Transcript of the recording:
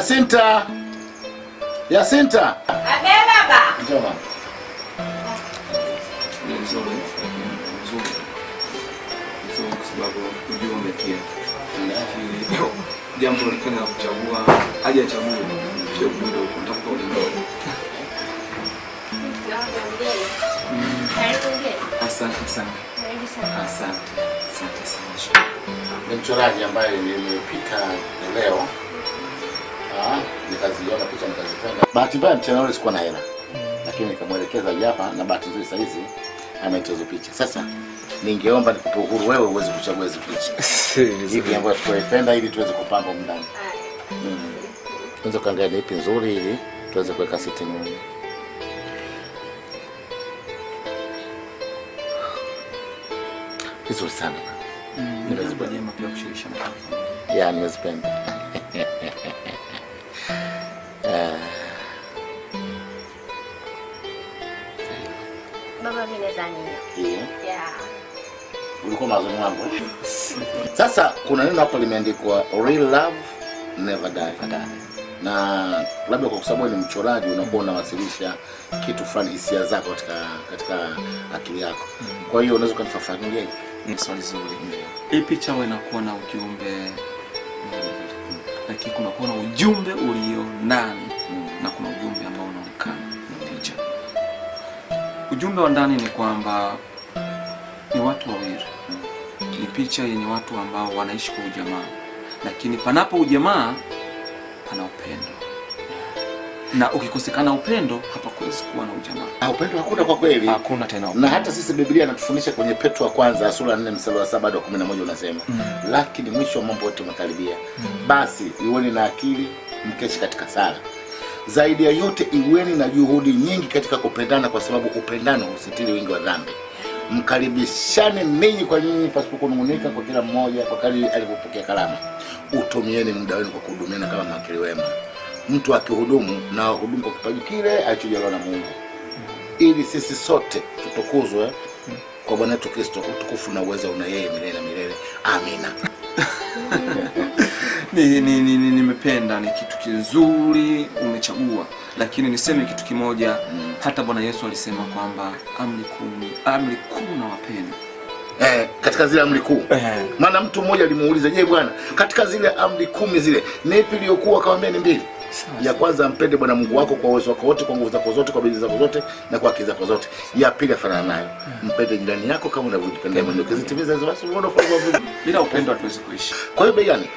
Yasinta. Yasinta. Abe baba. Njoma. Ni nzuri. Kwa sababu ujumbe pia. Jambo likana kuchagua, haja chague. Sio ndio kutafuta ndio. Asante sana. Asante sana. Ni mchoraji ambaye nimepita leo. Nikaziona picha nikazipenda. Bahati mbaya mchana ule sikuwa na hela. Lakini nikamwelekeza hapa na bahati nzuri saa hizi ametozo picha. Sasa ningeomba nikupe uhuru wewe uweze kuchagua hizo picha. Hivi ambayo tunaipenda ili tuweze kupamba ndani. Tunaweza kaangalia ipi nzuri ili tuweze kuweka sitting room. Vizuri sana. Nimezipenda jema pia kushirikisha na familia. Ya nimezipenda. Baba mimi nadhani. Yeah. Ulikuwa mazoni wangu. Sasa kuna neno hapo limeandikwa real love never die. Na labda kwa sababu ni mchoraji unakuwa unawasilisha kitu fulani, hisia zako katika akili yako. Kwa hiyo unaweza kunifafanulia? Ni swali zuri. Hii picha inakuwa na ujumbe, lakini kuna kuwa na ujumbe ulio ndani na kuna ujumbe ambao unaonekana kwenye picha. Ujumbe wa ndani ni kwamba ni watu wawili. Ni picha yenye watu ambao wanaishi kwa ujamaa. Lakini panapo ujamaa pana upendo. Na ukikosekana upendo hapakuwezi kuwa na ujamaa. Upendo hakuna kwa kweli. Hakuna tena upendo. Na hata sisi Biblia inatufundisha kwenye Petro wa kwanza sura 4 mstari wa 7 hadi 11 unasema, lakini mwisho wa mambo yote umekaribia. Basi iweni na akili, mkeshi katika sala. Zaidi ya yote iweni na juhudi nyingi katika kupendana, kwa sababu upendano husitiri wingi wa dhambi. Mkaribishane ninyi kwa nyinyi pasipo kunung'unika, kwa kila mmoja kwa kadri alivyopokea karama. Utumieni muda wenu kwa kuhudumiana kama mawakili wema. Mtu akihudumu na hudumu kwa kipaji kile alichojaliwa na Mungu, ili sisi sote tutukuzwe kwa Bwana wetu Kristo. Utukufu na uwezo una yeye milele na milele. Amina. Nimependa, ni kitu kizuri umechagua, lakini niseme kitu kimoja. Hata Bwana Yesu alisema kwamba amri kuu na wapenda. Katika zile amri kuu. Maana mtu mmoja alimuuliza, "Je, Bwana, katika zile amri 10 zile, ni ipi iliyokuwa?" Akamwambia ni 2. Ya kwanza, mpende Bwana Mungu wako kwa uwezo wako wote, kwa nguvu zako zote, kwa bidii zako zote na kwa akili zako zote. Ya pili afanana nayo, mpende jirani yako kama unavyojipenda mwenyewe. Ukizitimiza hizo basi unaona ufalme wa Mungu. Bila upendo hatuwezi kuishi. Kwa hiyo begani,